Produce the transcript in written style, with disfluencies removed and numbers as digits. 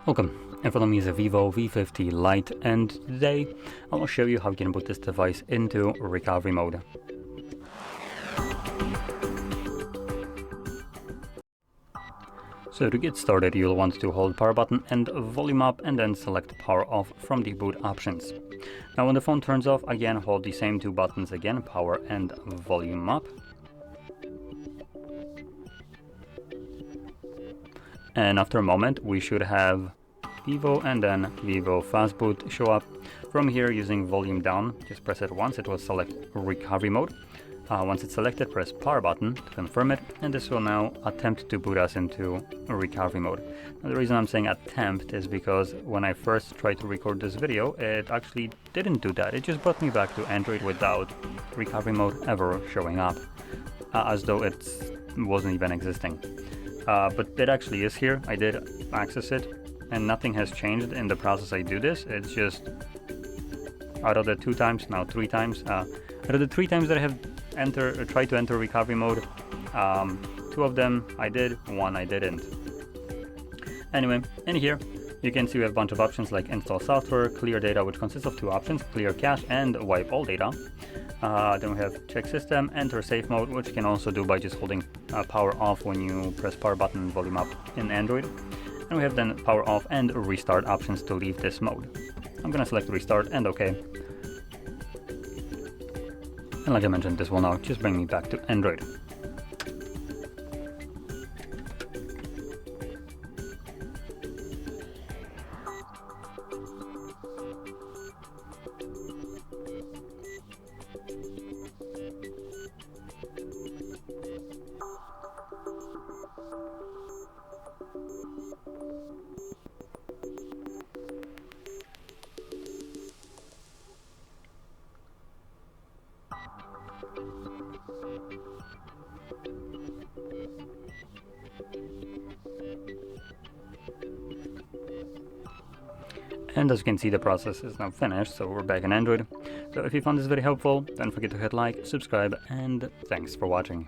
Welcome, in front of me is a VIVO V50 Lite, and today I will show you how you can put this device into recovery mode. So to get started, you'll want to hold power button and volume up and then select power off from the boot options. Now when the phone turns off, again hold the same two buttons again, power and volume up. And after a moment we should have VIVO and then VIVO fastboot show up. From here, using volume down, just press it once, it will select recovery mode. Once it's selected, press power button to confirm it, and this will now attempt to boot us into recovery mode. Now, the reason I'm saying attempt is because when I first tried to record this video, it actually didn't do that. It just brought me back to Android without recovery mode ever showing up, as though it wasn't even existing. But it actually is here. I did access it, and nothing has changed in the process I do this. It's just out of the 2 times, now 3 times. Out of the 3 times that I have tried to enter recovery mode, 2 of them I did, 1 I didn't. Anyway, in here you can see we have a bunch of options like install software, clear data, which consists of 2 options, clear cache and wipe all data. Then we have check system, enter safe mode, which you can also do by just holding power off when you press power button and volume up in Android. And we have then power off and restart options to leave this mode. I'm gonna select restart and OK. And like I mentioned, this will now just bring me back to Android. And as you can see, the process is now finished, so we're back in Android. So if you found this video helpful, don't forget to hit like, subscribe, and thanks for watching.